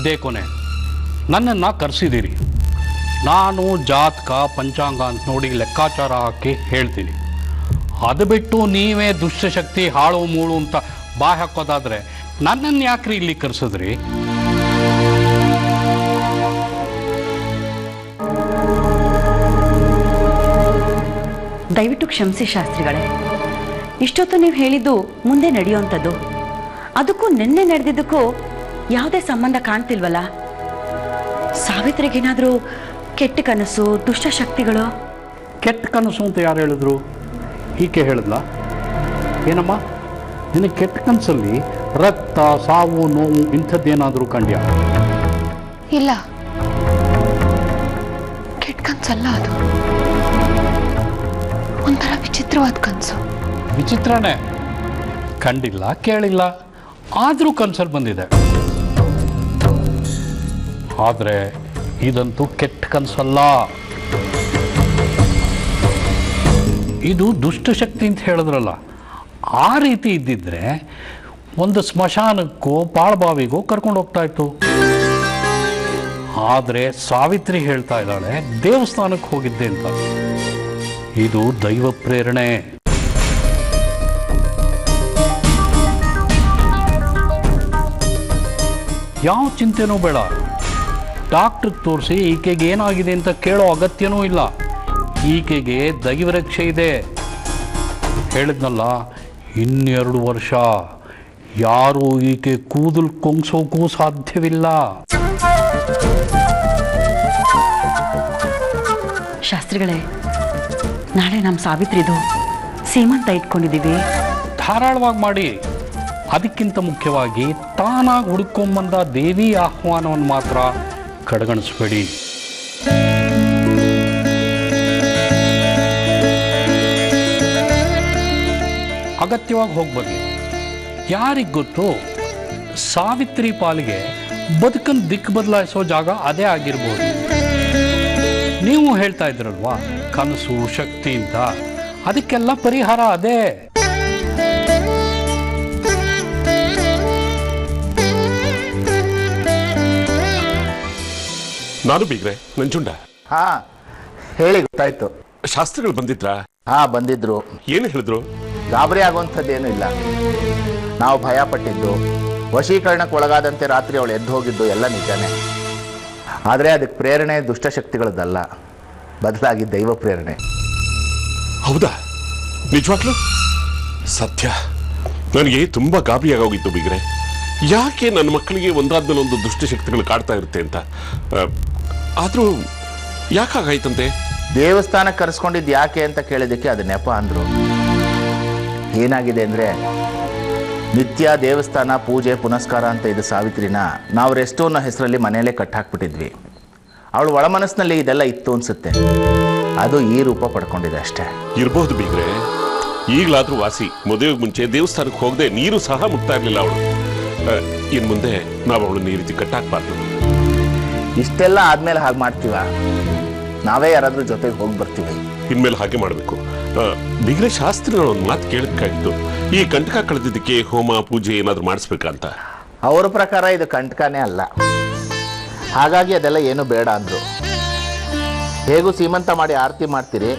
ಇದೇ ಕೊನೆ. ನನ್ನನ್ನು ಕರೆಸಿದ್ದೀರಿ, ನಾನು ಜಾತಕ ಪಂಚಾಂಗ ಅಂತ ನೋಡಿ ಲೆಕ್ಕಾಚಾರ ಹಾಕಿ ಹೇಳ್ತೀನಿ. ಅದು ಬಿಟ್ಟು ನೀವೇ ದುಷ್ಟಶಕ್ತಿ ಹಾಳು ಮೂಳು ಅಂತ ಬಾಯಿ ಹಾಕೋದಾದ್ರೆ ನನ್ನನ್ನು ಯಾಕ್ರಿ ಇಲ್ಲಿ ಕರೆಸಿದ್ರಿ? ದಯವಿಟ್ಟು ಕ್ಷಮಿಸಿ ಶಾಸ್ತ್ರಿಗಳೇ, ಇಷ್ಟೊತ್ತು ನೀವು ಹೇಳಿದ್ದು ಮುಂದೆ ನಡೆಯುವಂಥದ್ದು, ಅದಕ್ಕೂ ನಿನ್ನೆ ನಡೆದಿದ್ದಕ್ಕೂ ಯಾವುದೇ ಸಂಬಂಧ ಕಾಣ್ತಿಲ್ವಲ್ಲ? ಸಾವಿತ್ರಿಗೇನಾದರೂ ಕೆಟ್ಟ ಕನಸು, ದುಷ್ಟಶಕ್ತಿಗಳು? ಕೆಟ್ಟ ಕನಸು ಅಂತ ಯಾರು ಹೇಳಿದ್ರು? ಈಕೆ ಹೇಳಿದ್ಲ? ಏನಮ್ಮ, ನಿನಗೆ ಕೆಟ್ಟ ಕನಸಲ್ಲಿ ರಕ್ತ, ಸಾವು, ನೋವು ಇಂಥದ್ದೇನಾದರೂ ಕಂಡ್ಯಾ? ಇಲ್ಲ, ಕೆಟ್ಟ ಕನಸಲ್ಲ ಅದು. ಒಂಥರ ವಿಚಿತ್ರವಾದ ಕನಸು. ವಿಚಿತ್ರನೇ, ಕಂಡಿಲ್ಲ ಕೇಳಿಲ್ಲ, ಆದರೂ ಕನಸಲ್ಲಿ ಬಂದಿದೆ. ಆದರೆ ಇದಂತೂ ಕೆಟ್ಟ ಕನಸಲ್ಲ, ಇದು ದುಷ್ಟಶಕ್ತಿ ಅಂತ ಹೇಳಿದ್ರಲ್ಲ, ಆ ರೀತಿ ಇದ್ದಿದ್ರೆ ಒಂದು ಸ್ಮಶಾನಕ್ಕೋ ಪಾಳ್ಬಾವಿಗೋ ಕರ್ಕೊಂಡು ಹೋಗ್ತಾ ಇತ್ತು. ಆದರೆ ಸಾವಿತ್ರಿ ಹೇಳ್ತಾ ಇದ್ದಾಳೆ ದೇವಸ್ಥಾನಕ್ಕೆ ಹೋಗಿದ್ದೆ ಅಂತ. ಇದು ದೈವ ಪ್ರೇರಣೆ. ಯಾವ ಚಿಂತೆನೂ ಬೇಡ, ಡಾಕ್ಟ್ರಿಗೆ ತೋರಿಸಿ ಈಕೆಗೆ ಏನಾಗಿದೆ ಅಂತ ಕೇಳೋ ಅಗತ್ಯನೂ ಇಲ್ಲ. ಈಕೆಗೆ ದೈವರಕ್ಷೆ ಇದೆ. ಹೇಳಿದ್ನಲ್ಲ, 2 ವರ್ಷ ಯಾರೂ ಈಕೆ ಕೂದಲು ಕೊಂಗ್ಸೋಕ್ಕೂ ಸಾಧ್ಯವಿಲ್ಲ. ಶಾಸ್ತ್ರಿಗಳೇ, ನಾಳೆ ನಮ್ಮ ಸಾವಿತ್ರಿದು ಸೀಮಂತ ಇಟ್ಕೊಂಡಿದ್ದೀವಿ. ಧಾರಾಳವಾಗಿ ಮಾಡಿ. ಅದಕ್ಕಿಂತ ಮುಖ್ಯವಾಗಿ ತಾನಾಗಿ ಹುಡುಕೊಂಬಂದ ದೇವಿ ಆಹ್ವಾನವನ್ನು ಮಾತ್ರ ಕಡೆಗಣಿಸ್ಬೇಡಿ. ಅಗತ್ಯವಾಗಿ ಹೋಗ್ಬರ್ಲಿ. ಯಾರಿಗೆ ಗೊತ್ತು, ಸಾವಿತ್ರಿ ಪಾಲಿಗೆ ಬದುಕನ್ನು ದಿಕ್ಕು ಬದಲಾಯಿಸೋ ಜಾಗ ಅದೇ ಆಗಿರ್ಬೋದು. ನೀವು ಹೇಳ್ತಾ ಇದ್ರಲ್ವಾ ಕನಸು ಶಕ್ತಿ ಅಂತ, ಅದಕ್ಕೆಲ್ಲ ಪರಿಹಾರ ಅದೇ. ನಾನು ಬೀಗ್ರೆ ನಂಜುಂಡ. ಹಾ ಹೇಳಿ, ಗೊತ್ತಾಯ್ತು. ಶಾಸ್ತ್ರಿಗಳು ಬಂದಿದ್ರಾ? ಹಾ ಬಂದಿದ್ರು. ಏನು ಹೇಳಿದ್ರು? ಗಾಬರಿ ಆಗುವಂಥದ್ದೇನೂ ಇಲ್ಲ. ನಾವು ಭಯ ಪಟ್ಟಿದ್ದು, ವಶೀಕರಣಕ್ಕೆ ಒಳಗಾದಂತೆ ರಾತ್ರಿ ಅವಳು ಎದ್ದು ಹೋಗಿದ್ದು ಎಲ್ಲ ನಿಜಾನೇ. ಆದರೆ ಅದಕ್ಕೆ ಪ್ರೇರಣೆ ದುಷ್ಟಶಕ್ತಿಗಳದ್ದಲ್ಲ, ಬದಲಾಗಿ ದೈವ ಪ್ರೇರಣೆ. ಹೌದಾ? ನಿಜವಾಗ್ಲೂ? ಸತ್ಯ, ನನಗೆ ತುಂಬಾ ಗಾಬರಿ ಆಗೋಗಿತ್ತು ಬೀಗ್ರೆ. ಯಾಕೆ ನನ್ನ ಮಕ್ಕಳಿಗೆ ಒಂದಾದ್ಮೇಲೆ ಒಂದು ದುಷ್ಟಶಕ್ತಿಗಳು ಕಾಡ್ತಾ ಇರುತ್ತೆ ಅಂತ. ಆದರೂ ಯಾಕಾಗಾಯ್ತಂತೆ? ದೇವಸ್ಥಾನಕ್ಕೆ ಕರೆಸ್ಕೊಂಡಿದ್ದು ಯಾಕೆ ಅಂತ ಕೇಳಿದ್ದಕ್ಕೆ ಅದು ನೆಪ ಅಂದರು. ಏನಾಗಿದೆ ಅಂದರೆ, ನಿತ್ಯ ದೇವಸ್ಥಾನ ಪೂಜೆ ಪುನಸ್ಕಾರ ಅಂತ ಇದು ಸಾವಿತ್ರಿನ ನಾವು ರೆಸ್ಟು ಅನ್ನೋ ಹೆಸರಲ್ಲಿ ಮನೆಯಲ್ಲೇ ಕಟ್ಟಾಕ್ಬಿಟ್ಟಿದ್ವಿ. ಅವಳು ಒಳ ಮನಸ್ಸಿನಲ್ಲಿ ಇದೆಲ್ಲ ಇತ್ತು ಅನ್ಸುತ್ತೆ. ಅದು ಈ ರೂಪ ಪಡ್ಕೊಂಡಿದೆ ಅಷ್ಟೇ. ಇರಬಹುದು ಬೀಗ್ರೆ. ಈಗಲಾದ್ರೂ ವಾಸಿ ಮದುವೆಗೆ ಮುಂಚೆ ದೇವಸ್ಥಾನಕ್ಕೆ ಹೋಗದೆ ನೀರು ಸಹ ಮುಟ್ತಾ ಇರಲಿಲ್ಲ ಅವಳು. ಇನ್ನು ಮುಂದೆ ನಾವು ಅವಳನ್ನ ಈ ರೀತಿ ಕಟ್ಟಾಕ್ಬಾರ್ದು. ಇಷ್ಟೆಲ್ಲ ಆದ್ಮೇಲೆ ಹಾಗೆ ಮಾಡ್ತೀವ? ನಾವೇ ಯಾರಾದ್ರೂ ಜೊತೆಗೆ ಹೋಗಿ ಬರ್ತೀವಿ. ಇನ್ಮೇಲೆ ಹಾಗೆ ಮಾಡಬೇಕು. ಬೀಗ್ರೆ, ಶಾಸ್ತ್ರಿ ಒಂದು ಮಾತು ಕೇಳಬೇಕಾಗಿತ್ತು. ಈ ಕಂಟಕ ಕಳೆದಿದ್ದಕ್ಕೆ ಹೋಮ ಪೂಜೆ ಏನಾದ್ರು ಮಾಡಿಸ್ಬೇಕಂತ. ಅವರ ಪ್ರಕಾರ ಇದು ಕಂಟಕನೇ ಅಲ್ಲ, ಹಾಗಾಗಿ ಅದೆಲ್ಲ ಏನು ಬೇಡ ಅಂದ್ರು. ಹೇಗೂ ಸೀಮಂತ ಮಾಡಿ ಆರತಿ ಮಾಡ್ತೀರಿ,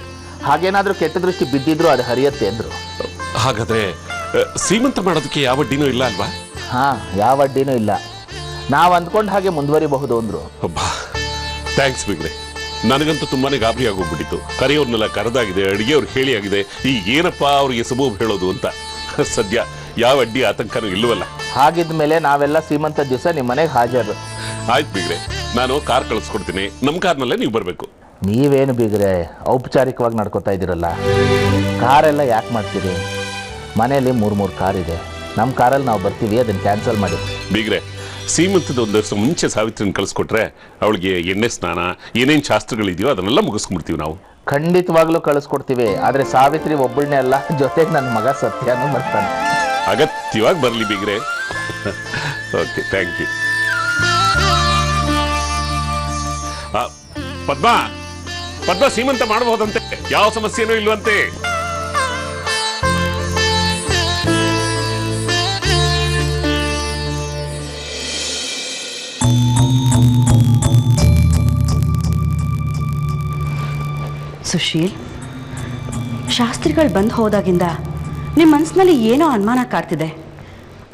ಹಾಗೇನಾದ್ರೂ ಕೆಟ್ಟ ದೃಷ್ಟಿ ಬಿದ್ದಿದ್ರು ಅದು ಹರಿಯತ್ತೆ ಅಂದ್ರು. ಹಾಗಾದ್ರೆ ಸೀಮಂತ ಮಾಡೋದಕ್ಕೆ ಯಾವ ಅಡ್ಡಿನೂ ಇಲ್ಲ ಅಲ್ವಾ? ಹಾ, ಯಾವ ಅಡ್ಡಿನೂ ಇಲ್ಲ. ನಾವು ಅಂದ್ಕೊಂಡು ಹಾಗೆ ಮುಂದುವರಿಬಹುದು ಅಂದ್ರು. ಥ್ಯಾಂಕ್ಸ್ ಬೀಗ್ರೆ. ನನಗಂತೂ ತುಂಬಾನೇ ಗಾಬರಿ ಆಗೋಗ್ಬಿಟ್ಟಿತ್ತು. ಕರೆಯೋರ್ನೆಲ್ಲ ಕರೆದಾಗಿದೆ, ಅಡಿಗೆ ಅವ್ರಿಗೆ ಹೇಳಿ ಆಗಿದೆ. ಈಗ ಏನಪ್ಪ ಅವ್ರಿಗೆ ಸಬೂಬ್ ಹೇಳೋದು ಅಂತ. ಸದ್ಯ ಯಾವ ಅಡ್ಡಿ ಆತಂಕನೂ ಇಲ್ಲವಲ್ಲ. ಹಾಗಿದ ಮೇಲೆ ನಾವೆಲ್ಲ ಸೀಮಂತ ದಿವಸ ನಿಮ್ಮ ಮನೆಗೆ ಹಾಜರು. ಆಯ್ತು ಬೀಗ್ರೆ, ನಾನು ಕಾರ್ ಕಳಿಸ್ಕೊಡ್ತೀನಿ. ನಮ್ಮ ಕಾರ್ನಲ್ಲೇ ನೀವು ಬರಬೇಕು. ನೀವೇನು ಬೀಗ್ರೆ ಔಪಚಾರಿಕವಾಗಿ ನಡ್ಕೋತಾ ಇದ್ದೀರಲ್ಲ, ಕಾರೆಲ್ಲ ಯಾಕೆ ಮಾಡ್ತೀರಿ? ಮನೆಯಲ್ಲಿ 3 ಕಾರ್ ಇದೆ. ನಮ್ಮ ಕಾರಲ್ಲಿ ನಾವು ಬರ್ತೀವಿ, ಅದನ್ನು ಕ್ಯಾನ್ಸಲ್ ಮಾಡಿ. ಬೀಗ್ರೆ, ಸೀಮಂತದ 1 ವರ್ಷ ಮುಂಚೆ ಸಾವಿತ್ರಿನ ಕಳಿಸ್ಕೊಟ್ರೆ ಅವಳಿಗೆ ಎಣ್ಣೆ ಸ್ನಾನ ಏನೇನು ಶಾಸ್ತ್ರಗಳಿದೆಯೋ ಅದನ್ನೆಲ್ಲ ಮುಗಿಸ್ಕೊಂಡ್ಬಿಡ್ತೀವಿ ನಾವು. ಖಂಡಿತವಾಗ್ಲೂ ಕಳಿಸ್ಕೊಡ್ತೀವಿ. ಆದರೆ ಸಾವಿತ್ರಿ ಒಬ್ಬಳನ್ನೇ ಅಲ್ಲ, ಜೊತೆಗೆ ನನ್ನ ಮಗ ಸತ್ಯನೂ ಬರ್ತಾನೆ. ಅಗತ್ಯವಾಗಿ ಬರಲಿ ಬೀಗ್ರೆ. Okay, thank you. ಪದ್ಮ, ಸೀಮಂತ ಮಾಡಬಹುದಂತೆ, ಯಾವ ಸಮಸ್ಯೆನೂ ಇಲ್ವಂತೆ. ಸುಶೀಲ್, ಶಾಸ್ತ್ರಿಗಳು ಬಂದು ಹೋದಾಗಿಂದ ನಿಮ್ಮ ಮನಸ್ಸಿನಲ್ಲಿ ಏನೋ ಅನುಮಾನ ಕಾಡ್ತಿದೆ.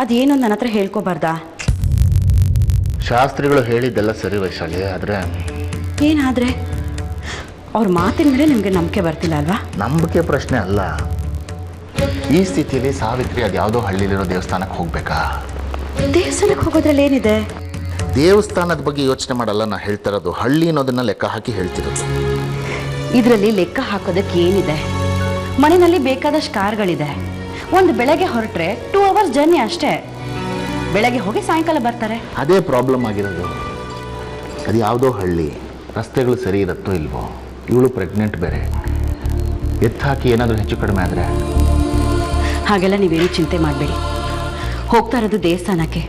ಅದೇನೋ ನನ್ನ ಹತ್ರ ಹೇಳ್ಕೋಬಾರ್ದಾ? ಶಾಸ್ತ್ರಿಗಳು ಹೇಳಿದ್ದೆಲ್ಲ ಸರಿ ವೈಶಾಲಿ, ಆದರೆ ಏನಾದರೆ ಅವ್ರ ಮಾತಿನ ಮೇಲೆ ನಿಮಗೆ ನಂಬಿಕೆ ಬರ್ತಿಲ್ಲ ಅಲ್ವಾ? ನಂಬಿಕೆ ಪ್ರಶ್ನೆ ಅಲ್ಲ. ಈ ಸ್ಥಿತಿಯಲ್ಲಿ ಸಾವಿತ್ರಿ ಅದ್ಯಾವುದೋ ಹಳ್ಳಿಲಿರೋ ದೇವಸ್ಥಾನಕ್ಕೆ ಹೋಗ್ಬೇಕಾ? ದೇವಸ್ಥಾನಕ್ಕೆ ಹೋಗೋದ್ರಲ್ಲಿ ಏನಿದೆ? ದೇವಸ್ಥಾನದ ಬಗ್ಗೆ ಯೋಚನೆ ಮಾಡಲ್ಲ ನಾ ಹೇಳ್ತಾ ಇರೋದು, ಹಳ್ಳಿ ಅನ್ನೋದನ್ನ ಲೆಕ್ಕ ಹಾಕಿ ಹೇಳ್ತಿರೋದು. ಇದರಲ್ಲಿ ಲೆಕ್ಕ ಹಾಕೋದಕ್ಕೆ ಏನಿದೆ? ಮನೆಯಲ್ಲಿ ಬೇಕಾದಷ್ಟು ಕಾರ್ಗಳಿದೆ. ಒಂದು ಬೆಳಗ್ಗೆ ಹೊರಟ್ರೆ 2 ಅವರ್ಸ್ ಜರ್ನಿ ಅಷ್ಟೇ. ಬೆಳಗ್ಗೆ ಹೋಗಿ ಸಾಯಂಕಾಲ ಬರ್ತಾರೆ. ಅದೇ ಪ್ರಾಬ್ಲಮ್ ಆಗಿರೋದು. ಅದು ಯಾವುದೋ ಹಳ್ಳಿ, ರಸ್ತೆಗಳು ಸರಿ ಇರುತ್ತೋ ಇಲ್ವೋ, ಇವಳು ಪ್ರೆಗ್ನೆಂಟ್ ಬೇರೆ, ಎತ್ತಾಕಿ ಏನಾದರೂ ಹೆಚ್ಚು ಕಡಿಮೆ ಆದರೆ? ಹಾಗೆಲ್ಲ ನೀವೇನು ಚಿಂತೆ ಮಾಡಬೇಡಿ. ಹೋಗ್ತಾ ಇರೋದು ದೇವಸ್ಥಾನಕ್ಕೆ,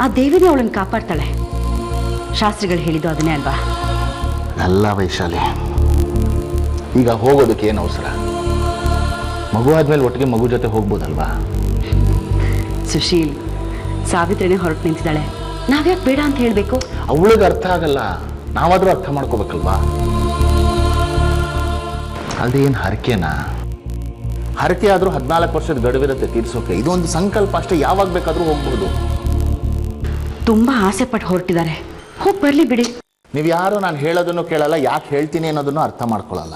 ಆ ದೇವಿನೇ ಅವಳನ್ನು ಕಾಪಾಡ್ತಾಳೆ. ಶಾಸ್ತ್ರಿಗಳು ಹೇಳಿದ್ದು ಅದನ್ನೇ ಅಲ್ವಾ? ಅಲ್ಲ ವೈಶಾಲಿ, ಈಗ ಹೋಗೋದಕ್ಕೆ ಏನು ಅವಸರ? ಮಗು ಆದ್ಮೇಲೆ ಒಟ್ಟಿಗೆ ಮಗು ಜೊತೆ ಹೋಗ್ಬೋದಲ್ವಾ? ಸುಶೀಲ್, ಸಾವಿತ್ರಿನೇ ಹೊರಟು ನಿಂತಿದ್ದಾಳೆ, ನಾವ್ಯಾಕೆ ಬೇಡ ಅಂತ ಹೇಳಬೇಕು? ಅವಳಿಗೆ ಅರ್ಥ ಆಗಲ್ಲ, ನಾವಾದರೂ ಅರ್ಥ ಮಾಡ್ಕೋಬೇಕಲ್ವಾ? ಅದೇನು ಹರಕೆನಾ? ಹರಕೆ ಆದರೂ 14 ವರ್ಷದ ಗಡುವಿರುತ್ತೆ ತೀರ್ಸೋಕೆ. ಇದೊಂದು ಸಂಕಲ್ಪ ಅಷ್ಟೇ, ಯಾವಾಗ ಬೇಕಾದರೂ ಹೋಗ್ಬೋದು. ತುಂಬಾ ಆಸೆ ಪಟ್ಟು ಹೊರಟಿದ್ದಾರೆ, ಹೋಗಿ ಬರ್ಲಿ ಬಿಡಿ. ನೀವು ಯಾರು ನಾನು ಹೇಳೋದನ್ನು ಕೇಳಲ್ಲ, ಯಾಕೆ ಹೇಳ್ತೀನಿ ಅನ್ನೋದನ್ನು ಅರ್ಥ ಮಾಡ್ಕೊಳ್ಳಲ್ಲ.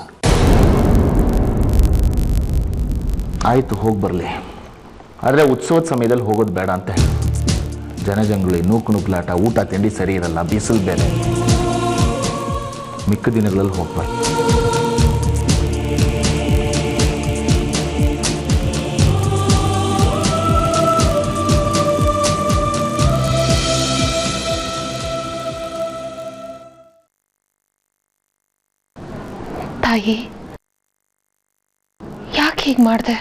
ಆಯಿತು, ಹೋಗಿ ಬರಲಿ. ಆದರೆ ಉತ್ಸವದ ಸಮಯದಲ್ಲಿ ಹೋಗೋದು ಬೇಡ ಅಂತ ಹೇಳಿ. ಜನಜಂಗುಳಿ, ನೂಕುನುಗ್ಲಾಟ, ಊಟ ತಿಂಡಿ ಸರಿ ಇರಲ್ಲ, ಬಿಸಿಲು ಬೇರೆ. ಮಿಕ್ಕ ದಿನಗಳಲ್ಲಿ ಹೋಗ್ಬಾರ್ದು. ತಾಯಿ, ಯಾಕೆ ಹೀಗೆ ಮಾಡಿದೆ?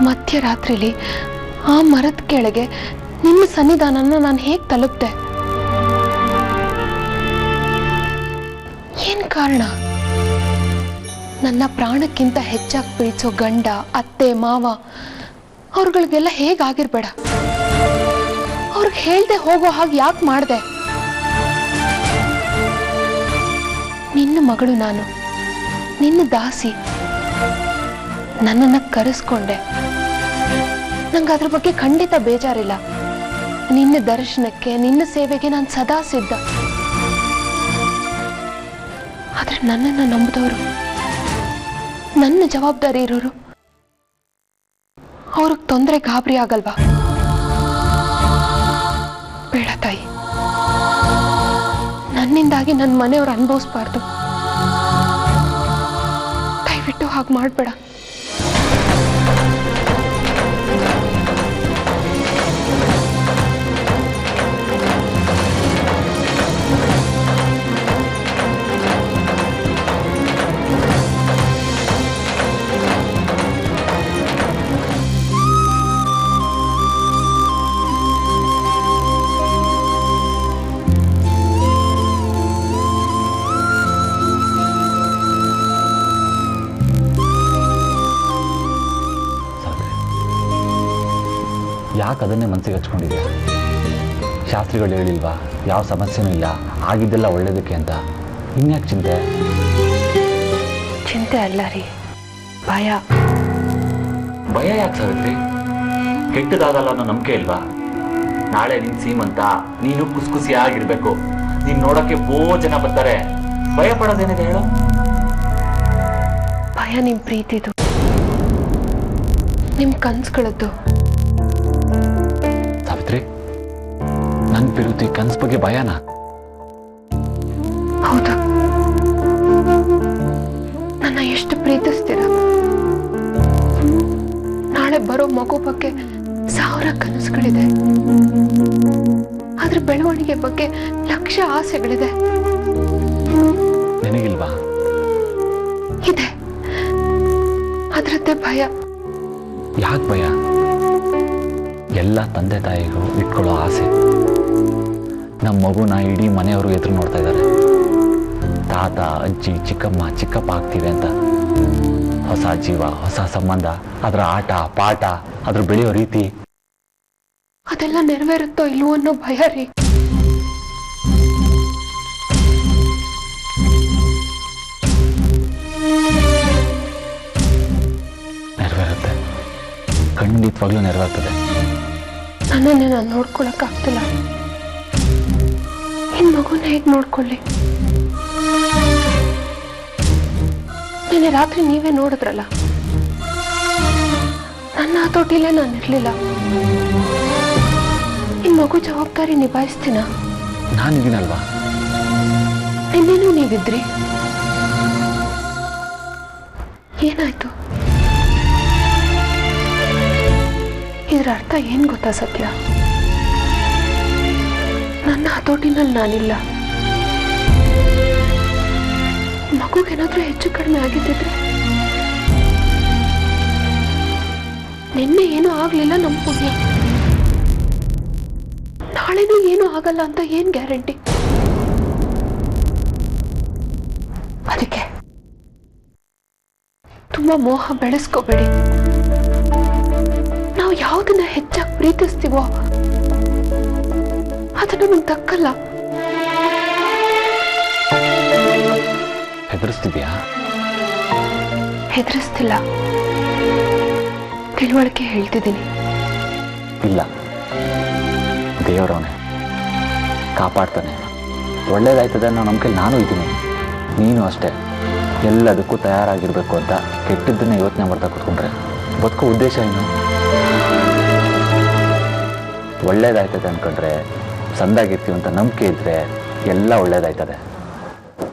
ಮಧ್ಯರಾತ್ರಿಲಿ ಆ ಮರದ ಕೆಳಗೆ ನಿನ್ನ ಸನ್ನಿಧಾನನ ನಾನು ಹೇಗೆ ತಲುಪ್ದೆ? ಏನ್ ಕಾರಣ? ನನ್ನ ಪ್ರಾಣಕ್ಕಿಂತ ಹೆಚ್ಚಾಗಿ ಪ್ರೀತಿಸೋ ಗಂಡ, ಅತ್ತೆ, ಮಾವ ಅವ್ರಗಳಿಗೆಲ್ಲ ಹೇಗಾಗಿರ್ಬೇಡ. ಅವ್ರಿಗೆ ಹೇಳ್ದೆ ಹೋಗೋ ಹಾಗೆ ಯಾಕೆ ಮಾಡ್ದೆ? ನಿನ್ನ ಮಗಳು ನಾನು, ನಿನ್ನ ದಾಸಿ. ನನ್ನನ್ನು ಕರೆಸ್ಕೊಂಡೆ. ನಂಗೆ ಅದ್ರ ಬಗ್ಗೆ ಖಂಡಿತ ಬೇಜಾರಿಲ್ಲ. ನಿನ್ನ ದರ್ಶನಕ್ಕೆ, ನಿನ್ನ ಸೇವೆಗೆ ನಾನು ಸದಾ ಸಿದ್ಧ. ಆದ್ರೆ ನನ್ನನ್ನು ನಂಬಿದವರು, ನನ್ನ ಜವಾಬ್ದಾರಿ ಇರೋರು, ಅವ್ರಿಗೆ ತೊಂದರೆ ಗಾಬರಿ ಆಗಲ್ವಾ? ಬೇಡ ತಾಯಿ, ನನ್ನಿಂದಾಗಿ ನನ್ನ ಮನೆಯವ್ರು ಅನುಭವಿಸ್ಬಾರ್ದು. ದಯವಿಟ್ಟು ಹಾಗೆ ಮಾಡಬೇಡ. ಯಾಕೆ ಅದನ್ನೇ ಮನಸ್ಸಿಗೆ ಹಚ್ಕೊಂಡಿದ್ಯಾ? ಶಾಸ್ತ್ರಿಗಳು ಹೇಳಿಲ್ವಾ ಯಾವ ಸಮಸ್ಯೆನೂ ಇಲ್ಲ, ಆಗಿದ್ದೆಲ್ಲ ಒಳ್ಳೇದಕ್ಕೆ ಅಂತ? ಇನ್ಯಾಕೆ ಚಿಂತೆ? ಚಿಂತೆ ಅಲ್ಲ ರೀ, ಭಯ. ಭಯ ಯಾಕೆ ಸಾವಿತ್ರಿ? ಕೆಟ್ಟದಾಗಲ್ಲ ಅನ್ನೋ ನಂಬಿಕೆ ಇಲ್ವಾ? ನಾಳೆ ನಿನ್ ಸೀಮಂತ, ನೀನು ಖುಷಿಯಾಗಿರ್ಬೇಕು. ನೀನ್ ನೋಡಕ್ಕೆ ಜನ ಬರ್ತಾರೆ. ಭಯ ಪಡೋದೇನಿದೆ ಹೇಳು? ಭಯ ನಿಮ್ ಪ್ರೀತಿದು, ನಿಮ್ ಕನ್ಸುಗಳದ್ದು. ಸಾವಿತ್ರಿ, ನನ್ ವಿರುದ್ಧ ಕನ್ಸ್ ಬಗ್ಗೆ ಭಯನಾ? ಹೌದು. ನನ್ನ ಎಷ್ಟು ಪ್ರೀತಿಸ್ತೀರ? ನಾಳೆ ಬರೋ ಮಗು ಬಗ್ಗೆ 1000 ಕನಸುಗಳಿದೆ. ಅದ್ರ ಬೆಳವಣಿಗೆ ಬಗ್ಗೆ 1,00,000 ಆಸೆಗಳಿದೆ. ನಿನಗಿಲ್ವಾ? ಇದೆ. ಅದ್ರದ್ದೇ ಭಯ. ಯಾಕೆ ಭಯ? ಎಲ್ಲ ತಂದೆ ತಾಯಿಗೂ ಇಟ್ಕೊಳ್ಳೋ ಆಸೆ. ನಮ್ಮ ಮಗುನ ಇಡೀ ಮನೆಯವರು ಎದುರು ನೋಡ್ತಾ ಇದ್ದಾರೆ. ತಾತ, ಅಜ್ಜಿ, ಚಿಕ್ಕಮ್ಮ, ಚಿಕ್ಕಪ್ಪ ಆಗ್ತೀವಿ ಅಂತ. ಹೊಸ ಜೀವ, ಹೊಸ ಸಂಬಂಧ, ಅದರ ಆಟ ಪಾಠ, ಅದ್ರ ಬೆಳೆಯೋ ರೀತಿ, ಅದೆಲ್ಲ ನೆರವೇರುತ್ತೋ ಇಲ್ವೋ ಅನ್ನೋ ಭಯ ರೀ. ಖಂಡಿತವಾಗ್ಲೂ ನೆರವೇರ್ತದೆ. ನನ್ನನ್ನೇ ನಾನು ನೋಡ್ಕೊಳಕ್ಕಾಗ್ತಿಲ್ಲ. ಇನ್ ಮಗುನ ಹೇಗೆ ನೋಡ್ಕೊಳ್ಳಿ? ನಿನ್ನೆ ರಾತ್ರಿ ನೀವೇ ನೋಡಿದ್ರಲ್ಲ, ನನ್ನ ಹತೋಟಿಲೇ ನಾನು ಇರ್ಲಿಲ್ಲ. ಇನ್ ಮಗು ಜವಾಬ್ದಾರಿ ನಿಭಾಯಿಸ್ತೀನ? ನಾನಿದ್ದೀನಲ್ವಾ? ನಿನ್ನೇನು ನೀವಿದ್ರಿ. ಏನಾಯ್ತು? ಇದ್ರ ಅರ್ಥ ಏನ್ ಗೊತ್ತಾ ಸತ್ಯ? ನನ್ನ ಹತೋಟಿನಲ್ಲಿ ನಾನಿಲ್ಲ. ಮಗುಗೇನಾದ್ರೂ ಹೆಚ್ಚು ಕಡಿಮೆ ಆಗಿದ್ದಿದ್ರೆ, ನಿನ್ನೆ ಏನೂ ಆಗ್ಲಿಲ್ಲ ನಮ್ಮ ಪುಣ್ಯ, ನಾಳೆನೂ ಏನೂ ಆಗಲ್ಲ ಅಂತ ಏನ್ ಗ್ಯಾರಂಟಿ? ಅದಕ್ಕೆ ತುಂಬಾ ಮೋಹ ಬೆಳೆಸ್ಕೋಬೇಡಿ. ನಾವು ಯಾವುದನ್ನ ಹೆಚ್ಚಾಗಿ ಪ್ರೀತಿಸ್ತೀವೋ ಅದು ನಮಗೆ ದಕ್ಕಲ್ಲ. ಹೆದರಿಸ್ತಿದ್ಯಾ? ಹೆದರಿಸ್ತಿಲ್ಲ, ತಿಳುವಳಿಕೆ ಹೇಳ್ತಿದ್ದೀನಿ. ಇಲ್ಲ, ದೇವರವನೇ ಕಾಪಾಡ್ತಾನೆ. ಒಳ್ಳೇದಾಯ್ತದೆ ಅನ್ನೋ ನಂಬಿಕೆ ನಾನು ಇದ್ದೀನಿ, ನೀನು ಅಷ್ಟೇ. ಎಲ್ಲದಕ್ಕೂ ತಯಾರಾಗಿರ್ಬೇಕು ಅಂತ ಕೆಟ್ಟದ್ದನ್ನ ಯೋಚನೆ ಮಾಡ್ತಾ ಕೂತ್ಕೊಂಡ್ರೆ ಬದುಕೋ ಉದ್ದೇಶ ಏನು? ಒಳ್ಳೇದಾಯ್ತದೆ ಅಂದ್ಕೊಂಡ್ರೆ, ಸಂದಾಗಿರ್ತೀವಿ ಅಂತ ನಂಬಿಕೆ ಇದ್ರೆ ಎಲ್ಲ ಒಳ್ಳೇದಾಯ್ತದೆ.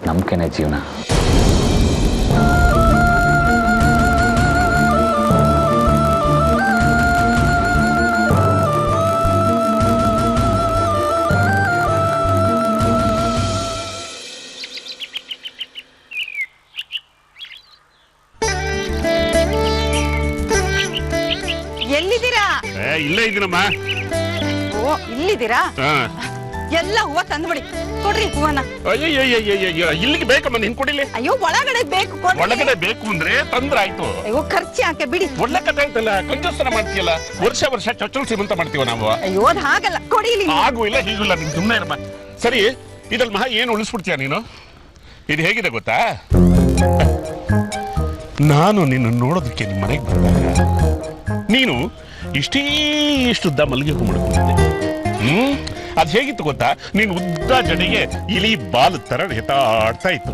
ನಂಬಿಕೆನೇ ಜೀವನ. ಎಲ್ಲಿದ್ದೀರಾ? ಇಲ್ಲೇ ಇದ್ದೀನಮ್ಮ. ಓ, ಇಲ್ಲಿದ್ದೀರಾ? ಎಲ್ಲ ಹೂವ ತಂದ್ಬಿಡಿ. ಕೊಡ್ರಿ ಹೂವನ. ಅಯ್ಯೋ, ಇಲ್ಲಿಗೆ ಬೇಕಮ್ಮ, ನಿನ್ ಕೊಡಿಲಿ. ಅಯ್ಯೋ, ಒಳಗಡೆ ಬೇಕು. ಕೊಡ್ರಿ. ಒಳಗಡೆ ಬೇಕು ಅಂದ್ರೆ ತಂದ್ರಾಯ್ತು. ಅಯ್ಯೋ, ಖರ್ಚು ಯಾಕೆ ಬಿಡಿ. ಒಳ್ಳೆ ಕಥೆ ಆಯ್ತಲ್ಲ, ಕಂಜೂಸ್ತರ ಮಾಡ್ತೀಯಲ್ಲ. ವರ್ಷ ವರ್ಷ ಚೊಚ್ಚಲು ಸೀಮಂತ ಮಾಡ್ತೀವ ನಾವು. ಅಯ್ಯೋ, ಅದು ಹಾಗಲ್ಲ, ಕೊಡಿ ಇಲ್ಲಿ. ಹಾಗೂ ಇಲ್ಲ ಹೀಗಿಲ್ಲ, ನಿನ್ ಸುಮ್ಮನೆ ಇರಮ್ಮ. ಸರಿ, ಇದ್ರಲ್ಲಿ ಮಹಾ ಏನು ಉಳಿಸ್ಬಿಡ್ತೀಯ ನೀನು? ಇದು ಹೇಗಿದೆ ಗೊತ್ತಾ? ನಾನು ನಿನ್ನ ನೋಡೋದಕ್ಕೆ ನಿಮ್ಮ ಮನೆಗೆ ಬಂದಾಗ ನೀನು ಇಷ್ಟುದ್ದ ಮಲ್ಲಿಗೆ ಹೂ ಮಾಡ್ಕೊಂಡಿದ್ದೆ. ಅದು ಹೇಗಿತ್ತು ಗೊತ್ತಾ? ನೀನು ಉದ್ದ ಜಡೆಗೆ ಇಲಿ ಬಾಲ್ ತರ ಎತ್ತಾಡ್ತಾ ಇತ್ತು.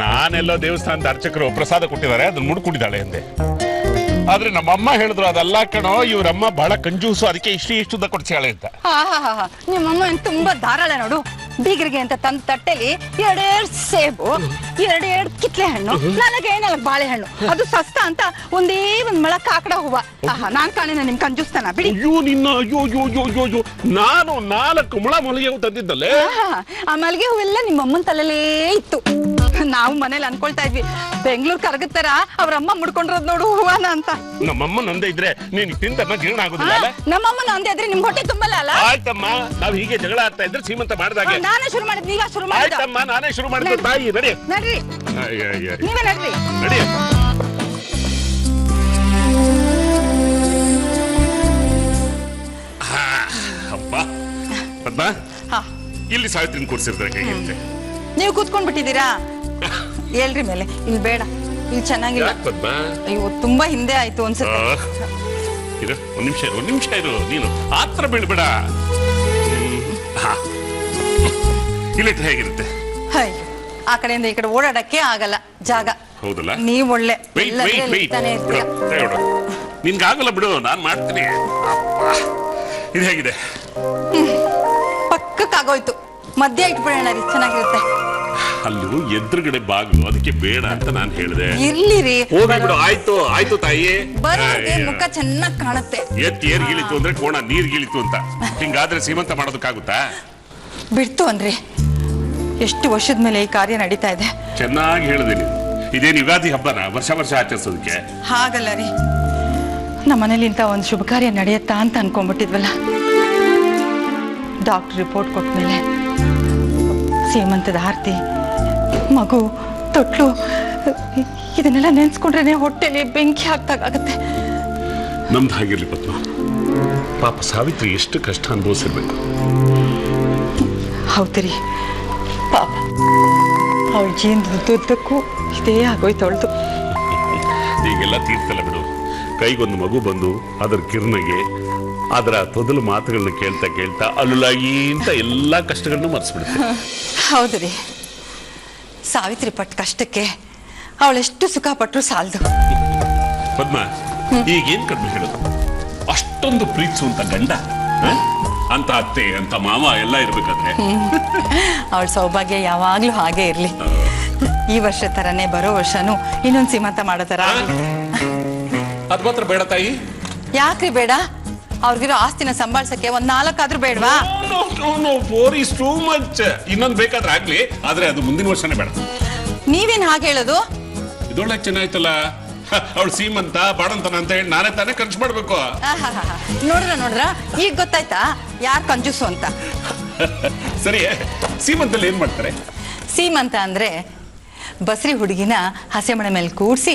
ನಾನೆಲ್ಲೋ ದೇವಸ್ಥಾನದ ಅರ್ಚಕರು ಪ್ರಸಾದ ಕೊಟ್ಟಿದ್ದಾರೆ, ಅದನ್ನ ಮುಡ್ಕೊಂಡಿದ್ದಾಳೆ ಅಂದೆ. ಆದ್ರೆ ನಮ್ಮಮ್ಮ ಹೇಳಿದ್ರು ಅದಲ್ಲ ಕಣೋ, ಇವ್ರಮ್ಮ ಬಹಳ ಕಂಜೂಸು, ಅದಕ್ಕೆ ಇಷ್ಟುದ್ದ ಕೊಡ್ಸಾಳೆ ಅಂತ. ನಿಮ್ಮಮ್ಮ ತುಂಬಾ ಧಾರಾಳ ನೋಡು. ಬೀಗರಿಗೆ ಅಂತ ತಂದ ತಟ್ಟೆಲಿ 2 ಸೇಬು, 2 ಕಿತ್ಲೆ ಹಣ್ಣು, 4 ಬಾಳೆಹಣ್ಣು, ಅದು ಸಸ್ತ ಅಂತ ಒಂದೇ ಒಂದ್ ಮೊಳ ಕಾಕಡ ಹೂವ. ನಾನ್ ಕಾಣಿನ ನಿಮ್ ಕಂಜೂಸ್ತಾನ ಬಿಡಿ. ಅಯ್ಯೋ, ನಾನು 4 ಮೊಳ ಮಲ್ಲಿಗೆ ಹೂ ತಂದಿದ್ದಲ್ಲೇ. ಆ ಮಲ್ಲಿಗೆ ಹೂವೆಲ್ಲ ನಿಮ್ಮಮ್ಮನ ತಲೆಲೇ ಇತ್ತು. ನಾವು ಮನೇಲಿ ಅನ್ಕೊಳ್ತಾ ಇದ್ವಿ, ಬೆಂಗಳೂರು ಕರಗತ್ತಾರ ಅವ್ರಮ್ಮ ಮುಡ್ಕೊಂಡಿರೋದ್ ನೋಡು ಹೂವನ ಅಂತ. ನಮ್ಮಮ್ಮ ನಂದೇ ಇದ್ರೆ ನೀನ್ ತಿಂದ ಜೀರ್ಣ ಆಗೋದಿಲ್ಲ. ನಮ್ಮಮ್ಮ ನಂದೇ ಇದ್ರೆ ನಿಮ್ ಹೊಟ್ಟೆ ತುಂಬಲ್ಲ ಅಲ್ಲ. ಆಯ್ತಮ್ಮ, ನಾವ್ ಹೀಗೆ ಜಗಳ ಆಗ್ತಾ ಇದ್ರೆ ಸೀಮಂತ ಮಾಡಿದಾಗ ನಾನೇ ಶುರು ಮಾಡಿದ್, ನೀವ ಶುರು ಮಾಡಿ. ಆಯ್ತಮ್ಮ, ನಾನೇ ಶುರು ಮಾಡಿದ್ದು. ತಾಯಿ ನಡಿ, ನಡ್ರಿ, ನೀವೇ ನಡ್ರಿ, ನಡಿ. ಅಪ್ಪ ಪದ್ಮ, ಇಲ್ಲಿ ಸಾವಿತ್ರಿನ ಕೂರ್ಸಿರ್ತಾರೆ ಹೇಗಿರುತ್ತೆ? ನೀವು ಕೂತ್ಕೊಂಡ್ ಬಿಟ್ಟಿದ್ದೀರಾ? ಹೇಳ್ರಿ ಮೇಲೆ. ಇಲ್ಲಿ ಬೇಡ, ಇಲ್ಲಿ ಚೆನ್ನಾಗಿಲ್ಲ. ಪದ್ಮ, ಅಯ್ಯೋ, ತುಂಬಾ ಹಿಂದೆ ಆಯ್ತು ಅನ್ಸುತ್ತೆ. ಒಂದ್ ನಿಮಿಷ ಇರು. ನೀನು ಆತ್ರ ಬೀಳ್ಬೇಡ. ಇಲ್ಲಿಟ್ರೆ ಹೇಗಿರುತ್ತೆ? ಅಯ್ಯೋ, ಆ ಕಡೆಯಿಂದ ಈ ಕಡೆ ಓಡಾಡಕ್ಕೆ ಆಗಲ್ಲ ಜಾಗ. ಹೌದಲ್ಲ? ನೀವ್ ಒಳ್ಳೆ ನಿನ್ಗಾಗಲ್ಲ ಬಿಡು, ನಾನ್ ಮಾಡ್ತೀನಿ. ಇದು ಹೇಗಿದೆ? ಪಕ್ಕಕ್ಕಾಗೋಯ್ತು. ಮಧ್ಯ ಇಟ್ಬಿಡೋಣ ರೀ, ಚೆನ್ನಾಗಿರುತ್ತೆ. ಅಲ್ಲೂ ಎದುರುಗಡೆ ಬಾಗ್ಲು, ಅದಕ್ಕೆ ಬೇಡ ಅಂತ ನಾನು ಹೇಳಿದೆ. ಇರ್ಲಿರಿ, ಹೋಗಿ ಬಿಡು. ಆಯ್ತು ತಾಯಿ. ಮುಖ ಚೆನ್ನಾಗ್ ಕಾಣುತ್ತೆ. ಏರ್ ಗೀಳಿತು ಅಂದ್ರೆ ಕೋಣ ನೀರ್ ಗೀಳಿತು ಅಂತ. ಹಿಂಗಾದ್ರೆ ಸೀಮಂತ ಮಾಡೋದಕ್ಕಾಗುತ್ತಾ? ಬಿಡ್ತು ಅನ್ರಿ. ಎಷ್ಟು ವರ್ಷದ ಮೇಲೆ ಈ ಕಾರ್ಯ ನಡೀತಾ ಇದೆ. ಚೆನ್ನಾಗಿ ಹೇಳಿದೀನಿ. ಇದೇನು ಯುಗಾದಿ ಹಬ್ಬನ ವರ್ಷ ವರ್ಷ ಆಚರಿಸೋದಕ್ಕೆ? ಹಾಗಲ್ಲ ರೀ, ನಮ್ಮ ಮನೇಲಿ ಇಂತ ಒಂದು ಶುಭ ಕಾರ್ಯ ನಡೆಯುತ್ತಾ ಅಂತ ಅನ್ಕೊಂಡ್ಬಿಟ್ಟಿದ್ವಲ್ಲ. ಡಾಕ್ಟರ್ ರಿಪೋರ್ಟ್ ಕೊಟ್ಮೇಲೆ ಸೀಮಂತದ ಆರತಿ, ಮಗು, ತೊಟ್ಲು, ಇದನ್ನೆಲ್ಲ ನೆನ್ಸ್ಕೊಂಡ್ರೆ ಹೊಟ್ಟೆಲಿ ಬೆಂಕಿ ಹಾಕ್ದಾಗತ್ತೆ. ನಮ್ದು ಹಾಗಿರ್ಲಿ ಪದ್ಮ. ಪಾಪ ಸಾವಿತ್ರಿ ಎಷ್ಟು ಕಷ್ಟ ಅನುಭವಿಸಿರ್ಬೇಕು. ಹೌದ್ರಿ, ಪಾಪ ಅವಳ ಜೀವನದುದ್ದಕ್ಕೂ ಇದೇ ಆಗೋಯ್ತು ಅವಳ್ದು. ಈಗೆಲ್ಲ ತೀರ್ತಲ್ಲ ಬಿಡು. ಕೈಗೊಂದು ಮಗು ಬಂದು ಅದರ ಕಿರ್ನಗೆ ಅದರ ತೊದಲು ಮಾತುಗಳನ್ನ ಕೇಳ್ತಾ ಕೇಳ್ತಾ ಅಲ್ಲುಲಾಗಿ ಅಂತ ಎಲ್ಲಾ ಕಷ್ಟಗಳನ್ನ ಮರೆಸ್ಬಿಡುತ್ತೆ. ಹೌದು ರೀ, ಸಾವಿತ್ರಿ ಪಟ್ಟ ಕಷ್ಟಕ್ಕೆ ಅವಳೆಷ್ಟು ಸುಖ ಪಟ್ಟರು ಸಾಲದು. ಪದ್ಮ, ಈಗೇನ್ ಕಡಿಮೆ ಹೇಳೋದು? ಅಷ್ಟೊಂದು ಪ್ರೀತಿಸುವಂತ ಗಂಡ, ಅಂತ ಅತ್ತೆ ಅಂತ ಮಾವ ಎಲ್ಲ ಇರ್ಬೇಕಾದ್ರೆ ಅವಳ ಸೌಭಾಗ್ಯ ಯಾವಾಗ್ಲೂ ಹಾಗೆ ಇರ್ಲಿ. ಈ ವರ್ಷ ತರನೇ ಬರೋ ವರ್ಷನೂ ಇನ್ನೊಂದು ಸೀಮಂತ ಮಾಡೋ ತರ. ಅದ್ ಮಾತ್ರ ಬೇಡ ತಾಯಿ. ಯಾಕ್ರಿ ಬೇಡ? ಅವ್ರಿಗಿರೋ ಆಸ್ತಿನ ಸಂಭಾಳ್ಸಕ್ಕೆ 4 ಆದ್ರೂ ಬೇಡವಾ? ಇನ್ನೊಂದು ಬೇಕಾದ್ರೆ ಆಗ್ಲಿ, ಆದ್ರೆ ಅದು ಮುಂದಿನ ವರ್ಷನೇ ಬೇಡ. ನೀವೇನ್ ಹಾಗೆ ಹೇಳೋದು? ಇದೊಳ್ಳೆ ಚೆನ್ನಾಯ್ತಲ್ಲ, ಅವಳು ಸೀಮಂತ ಬಾಡಂತನ ಅಂತ ಹೇಳಿ ನಾನೇ ತಾನೇ ಖರ್ಚು ಮಾಡ್ಬೇಕು. ನೋಡ್ರ ಈಗ ಗೊತ್ತಾಯ್ತಾ ಯಾರ್ ಕಂಜೂಸು ಅಂತ? ಸರಿ, ಸೀಮಂತಲ್ಲಿ ಏನ್ ಮಾಡ್ತಾರೆ? ಸೀಮಂತ ಅಂದ್ರೆ ಬಸ್ರಿ ಹುಡುಗಿನ ಹಸೆಮಣೆ ಮೇಲೆ ಕೂಡ್ಸಿ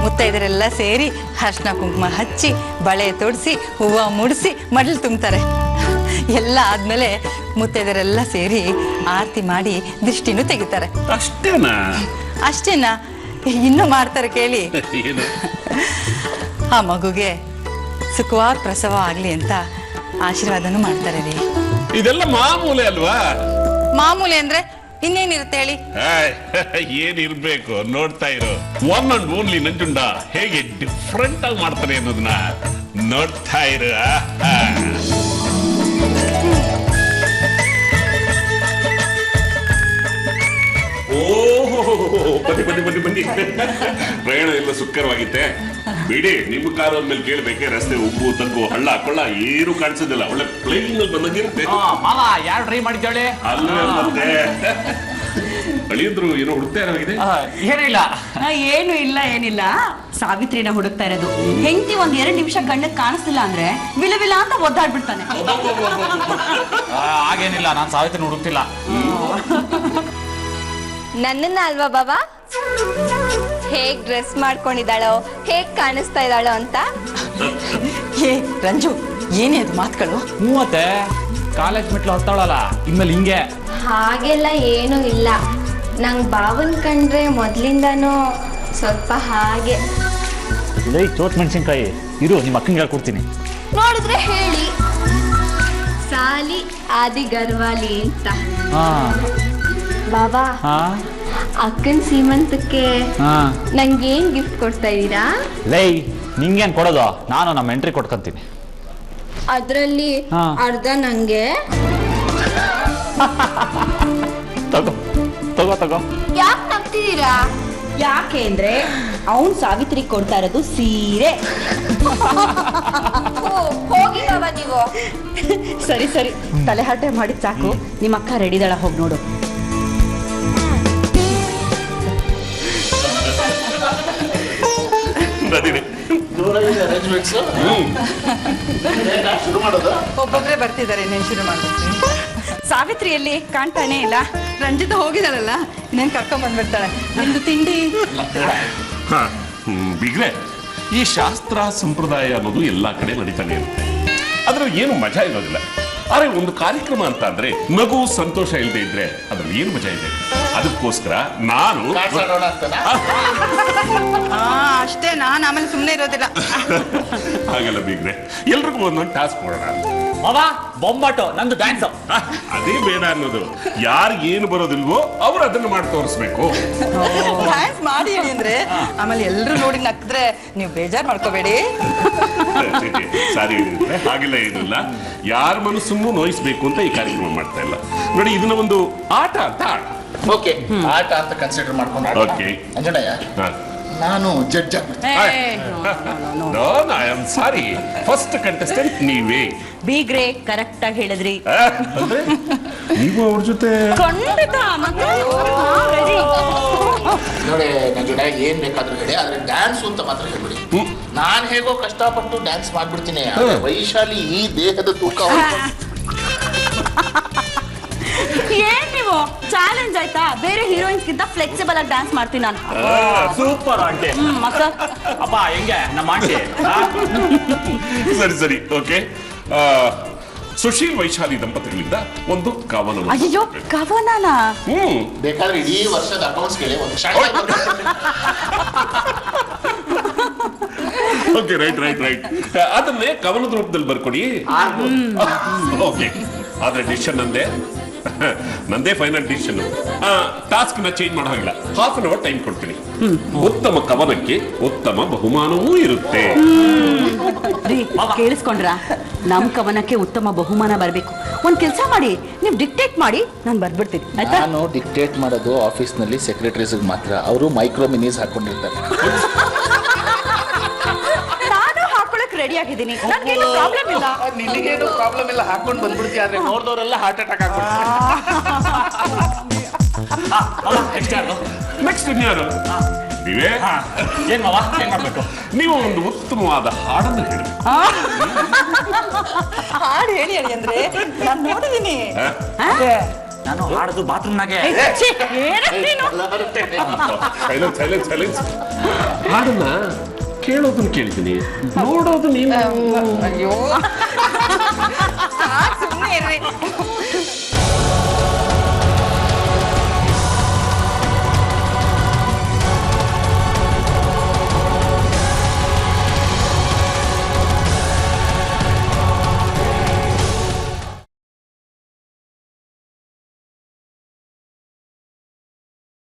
ಮುತ್ತೈದರೆಲ್ಲ ಸೇರಿ ಅರ್ಶಿನ ಕುಂಕುಮ ಹಚ್ಚಿ ಬಳೆ ತೊಡಿಸಿ ಹೂವು ಮುಡಿಸಿ ಮಡಲು ತುಂಬ್ತಾರೆ. ಎಲ್ಲ ಆದ್ಮೇಲೆ ಮುತ್ತೈದರೆಲ್ಲ ಸೇರಿ ಆರತಿ ಮಾಡಿ ದೃಷ್ಟಿನೂ ತೆಗಿತಾರೆ. ಅಷ್ಟೇನಾ? ಇನ್ನೂ ಮಾಡ್ತಾರೆ ಕೇಳಿ. ಆ ಮಗುಗೆ ಸುಖವಾದ ಪ್ರಸವ ಆಗ್ಲಿ ಅಂತ ಆಶೀರ್ವಾದನೂ ಮಾಡ್ತಾರೆ ರೀ. ಇದೆಲ್ಲ ಮಾಮೂಲಿ ಅಲ್ವಾ? ಮಾಮೂಲಿ ಅಂದ್ರೆ ಇನ್ನೇನಿರುತ್ತೆ ಹೇಳಿ? ಏನಿರ್ಬೇಕು ನೋಡ್ತಾ ಇರೋ. ಒನ್ ಅಂಡ್ ಓನ್ಲಿ ನಂಜುಂಡ ಹೇಗೆ ಡಿಫ್ರೆಂಟ್ ಆಗಿ ಮಾಡ್ತಾರೆ ಅನ್ನೋದನ್ನ ನೋಡ್ತಾ ಇರ. ಬನ್ನಿ ಬನ್ನಿ ಬನ್ನಿ ಬನ್ನಿ. ಪ್ರಯಾಣ ಎಲ್ಲ ಸುಖಕರವಾಗಿತ್ತೆ ಬಿಡಿ. ನಿಮ್ಮ ಕಾರು ಅಂದ್ಮೇಲೆ ಕೇಳ್ಬೇಕೆ, ರಸ್ತೆ ಉಬ್ಬು ತಗ್ಗು ಹಳ್ಳ ಕೊಳ್ಳ ಏನು ಕಾಣಿಸೋದಿಲ್ಲ. ಒಳ್ಳೆ ಪ್ಲೇನ್ ಅಲ್ಲಿ ಬಂದಂಗಿರುತ್ತೆ. ಯಾರು ಟ್ರೈ ಮಾಡಿದ್ದೇಳೆ? ಅಲ್ಲೇ ಮತ್ತೆ ಅಳಿಯಂದ್ರು ಏನೋ ಹುಡುಕ್ತಾ ಇರೋಗಿದೆ. ಏನು ಇಲ್ಲ ಏನಿಲ್ಲ, ಸಾವಿತ್ರಿನ ಹುಡುಕ್ತಾ ಇರೋದು. ಹೆಂಡತಿ 1-2 ನಿಮಿಷ ಗಂಡಕ್ಕೆ ಕಾಣಿಸ್ತಿಲ್ಲ ಅಂದ್ರೆ ವಿಲವಿಲ ಅಂತ ಒದ್ದಾಡ್ಬಿಡ್ತಾನೆ. ಹಾಗೇನಿಲ್ಲ, ನಾನು ಸಾವಿತ್ರಿನ ಹುಡುಕ್ತಿಲ್ಲ. ನನ್ನನ್ನ ಅಲ್ವಾ ಬಾಬಾ? ಹೇಗ್ ಡ್ರೆಸ್ ಮಾಡ್ಕೊಂಡಿದ್ದಾಳೋ, ಹೇಗ್ ಕಾಣಿಸ್ತಾ ಇದ್ದಾಳೋ ಅಂತ. ಏ ರಂಜು, ಏನೇ ಅದು ಮಾತುಗಳು? ಮೂವತ್ತೆ ಕಾಲೇಜ್ ಮೆಟ್ಲು ಹತ್ತಾಳಲ್ಲ, ಇನ್ಮೇಲೆ ಹಿಂಗೆ. ಹಾಗೆಲ್ಲ ಏನೂ ಇಲ್ಲ, ನಂಗೆ ಬಾವನ್ ಕಂಡ್ರೆ ಮೊದ್ಲಿಂದನೂ ಸ್ವಲ್ಪ ಹಾಗೆ. ಲೈ ಚೋಟ್ ಮೆಣಸಿನ್ಕಾಯಿ ಇರು, ನಿಮ್ಮ ಅಕ್ಕಂಗೆ ಕೊಡ್ತೀನಿ. ನೋಡಿದ್ರೆ ಹೇಳಿ, ಸಾಲಿ ಆದಿ ಗರ್ವಾಲಿ ಅಂತ. ಬಾಬಾ, ಅಕ್ಕನ ಸೀಮಂತಕ್ಕೆ ನಂಗೇನ್ ಗಿಫ್ಟ್ ಕೊಡ್ತಾ ಇದ್ದೀರಾ? ಲೈ ನಿಂಗೇನ್ ಕೊಡೋದು? ನಾನು ನಮ್ಮ ಎಂಟ್ರಿ ಕೊಟ್ಕೊಂತೀನಿ. ಅದ್ರಲ್ಲಿ ಅರ್ಧ ನಂಗೆ. ತಗೋ ತಗೋ ತಗೋ. ಯಾಕೆ ನಗ್ತಿದ್ದೀರಾ? ಯಾಕೆ ಅಂದ್ರೆ ಅವನ್ ಸಾವಿತ್ರಿ ಕೊಡ್ತಾ ಇರೋದು ಸೀರೆ. ಹೋಗಿ ಬಾಬಾ ನೀವು. ಸರಿ ಸರಿ, ತಲೆಹರಟೆ ಮಾಡಿದ್ ಸಾಕು. ನಿಮ್ಮ ಅಕ್ಕ ರೆಡಿದಾಳ, ಹೋಗಿ ನೋಡು. ಒಬ್ಬೊಬ್ರೆ ಬರ್ತಿದ್ದಾರೆ, ನೀನ್ ಶುರು ಮಾಡ್ತೀನಿ. ಸಾವಿತ್ರಿಯಲ್ಲಿ ಕಾಣ್ತಾನೆ ಇಲ್ಲ. ರಂಜಿತ ಹೋಗಿದಾಳಲ್ಲ, ಇನ್ನೇನ್ ಕರ್ಕೊಂಡ್ ಬಂದ್ಬಿಡ್ತಾಳೆ. ನಿಮ್ದು ತಿಂಡಿ ಬಿಗ್ರೆ, ಈ ಶಾಸ್ತ್ರ ಸಂಪ್ರದಾಯ ಅನ್ನೋದು ಎಲ್ಲಾ ಕಡೆ ನಡೀತಾನೆ ಇರುತ್ತೆ. ಅದ್ರಲ್ಲಿ ಏನು ಮಜಾ ಇರೋದಿಲ್ಲ. ಆದ್ರೆ ಒಂದು ಕಾರ್ಯಕ್ರಮ ಅಂತ ಅಂದ್ರೆ ನಗು ಸಂತೋಷ ಇಲ್ಲದೆ ಇದ್ರೆ ಅದ್ರಲ್ಲಿ ಏನು ಮಜಾ ಇದೆ? ಅದಕ್ಕೋಸ್ಕರ ನಾನು ಅಷ್ಟೇ, ನಾನು ಆಮೇಲೆ ಸುಮ್ಮನೆ ಇರೋದಿಲ್ಲ. ಹಾಗೆಲ್ಲ ಬಿಗ್ರೆ, ಎಲ್ರಿಗೂ ಒಂದೊಂದು ಟಾಸ್ಕ್ ಕೊಡೋಣ. ಬೊಂಬಾಟು ನಂದು ಡ್ಯಾನ್ಸ್. ಅದೇ ಬೇಡ ಅನ್ನೋದು. ಯಾರಿಗೆ ಏನು ಬರೋದಿಲ್ವೋ ಅವ್ರು ಅದನ್ನು ಮಾಡಿ ತೋರಿಸ್ಬೇಕು. ಡ್ಯಾನ್ಸ್ ಮಾಡಿ ಹೇಳಿ ಅಂದ್ರೆ ಆಮೇಲೆ ಎಲ್ರು ನೋಡಿ ನಕ್ಕಿದ್ರೆ ನೀವು ಬೇಜಾರ್ ಮಾಡ್ಕೋಬೇಡಿ. ಸಾರಿ, ಹಾಗೆಲ್ಲ ಏನಿಲ್ಲ. ಯಾರ ಮನಸ್ಸನ್ನು ನೋಯಿಸ್ಬೇಕು ಅಂತ ಈ ಕಾರ್ಯಕ್ರಮ ಮಾಡ್ತಾ ಇಲ್ಲ ನೋಡಿ. ಇದನ್ನ ಒಂದು ಆಟ ಅಂತ ಓಕೆ, ಆಟ ಅಂತ ಕನ್ಸಿಡರ್ ಮಾಡ್ಕೊಂಡು. ಓಕೆ ಅಂಜನಯ್ಯ, ನಾನು ಜಡ್ಜ್ ಸಾರಿ, ಫಸ್ಟ್ ಕಂಟೆಸ್ಟೆಂಟ್ ನೀವೇ. ಬೀಗ್ರೆ ಕರೆಕ್ಟ್ ಆಗಿ ಹೇಳಿದ್ರಿ. ಅಂದ್ರೆ ನೀವು ಅವ್ರ ಜೊತೆ ಖಂಡಿತ ನೋಡಿ ನಂಜುಂಡ, ಏನ್ ಬೇಕಾದ್ರೂ ಹೇಳಿ, ಆದ್ರೆ ಡ್ಯಾನ್ಸ್ ಅಂತ ಮಾತ್ರ ಹೇಳ್ಬಿಡಿ. ನಾನ್ ಹೇಗೋ ಕಷ್ಟಪಟ್ಟು ಡ್ಯಾನ್ಸ್ ಮಾಡ್ಬಿಡ್ತೀನಿ. ವೈಶಾಲಿ ಈ ದೇಹದ ತೂಕ. ಏನ್ ನೀವು ಚಾಲೆಂಜ್ ಆಯ್ತಾ? ಬೇರೆ ಹೀರೋಯಿನ್ಸ್ ಗಿಂತ ಫ್ಲೆಕ್ಸಿಬಲ್ ಆಗಿ ಡ್ಯಾನ್ಸ್ ಮಾಡ್ತೀನಿ ನಾನು. Super aunty. ಅಪ್ಪ ಹೆಂಗೆ ನಮ್ಮ ಆಂಟಿ? ಸರಿ ಸರಿ, ಓಕೆ. ಸುಶೀಲ್ ವೈಶಾಲಿ ದಂಪತಿಗಳಿಂದ ಒಂದು ಕವನ. ಅಯ್ಯೋ, ಕವನನಾ? ಬೇಕಾದ್ರೆ ಇಡೀ ವರ್ಷದ ಅಕೌಂಟ್ಸ್ ಕೇಳಿ ಒಂದು ಓಕೆ ರೈಟ್ ರೈಟ್ ರೈಟ್ ಅದನ್ನೇ ಕವನದ ರೂಪದಲ್ಲಿ ಬರ್ಕೊಡಿ. ಓಕೆ ಆದ್ರೆ ಡಿಸಿಷನ್ ನಂದೇ ಫೈನಲ್ ಡಿಸಿಷನ್. ಟಾಸ್ಕ್ ನ ಚೇಂಜ್ ಮಾಡೋ ಹಾಗಿಲ್ಲ, ಹಾಫ್ ಅನ್ ಅವರ್ ಟೈಮ್ ಕೊಡ್ತೀನಿ. ಉತ್ತಮ ಕವನಕ್ಕೆ ಉತ್ತಮ ಬಹುಮಾನವೂ ಇರುತ್ತೆ. ಕೇಳಿಸ್ಕೊಂಡ್ರ? ನಮ್ ಕವನಕ್ಕೆ ಉತ್ತಮ ಬಹುಮಾನ ಬರ್ಬೇಕು. ಒಂದ್ ಕೆಲ್ಸ ಮಾಡಿ, ನೀವು ಡಿಕ್ಟೇಟ್ ಮಾಡಿ, ನಾನು ಬರ್ಬಿಡ್ತೀನಿ. ನಾನು ಡಿಕ್ಟೇಟ್ ಮಾಡೋದು ಆಫೀಸ್ನಲ್ಲಿ ಸೆಕ್ರೆಟರೀಸ್ ಮಾತ್ರ. ಅವರು ಮೈಕ್ರೋ ಮಿನೀಸ್ ಹಾಕೊಂಡಿರ್ತಾರೆ. ನಾನು ಹಾಕೊಳಕ್ ರೆಡಿ ಆಗಿದ್ದೀನಿ, ನನಗೇನು ಪ್ರಾಬ್ಲಮ್ ಇಲ್ಲ. ನಿನಗೇನು ಪ್ರಾಬ್ಲಮ್ ಇಲ್ಲ, ಹಾಕೊಂಡು ಬಂದ್ಬಿಡ್ತೀಯ. ಆದ್ರೆ ನೋಡಿದವರೆಲ್ಲ ಹಾರ್ಟ್ ಅಟ್ಯಾಕ್ ಆಗ್ಬಿಡ್ತಾರೆ. ನೆಕ್ಸ್ಟ್ ಇನ್ಯಾರು? ನೀವೇ ಏನ್ ಮಾವ ಏನ್ ಮಾಡ್ಬೇಕು? ನೀವು ಒಂದು ಉತ್ತಮವಾದ ಹಾಡನ್ನು ಹೇಳಿ. ಹಾಡು ಹೇಳಿ ಹೇಳಿ ಅಂದ್ರೆ ನಾನು ನೋಡಿದೀನಿ. ನಾನು ಹಾಡೋದು ಬಾತ್ರೂಮ್ನಾಗೆ. Silence silence silence. ಹಾಡನ್ನ ಕೇಳೋದನ್ನ ಕೇಳ್ತೀನಿ, ನೋಡೋದು ನೀವು. ಅಯ್ಯೋ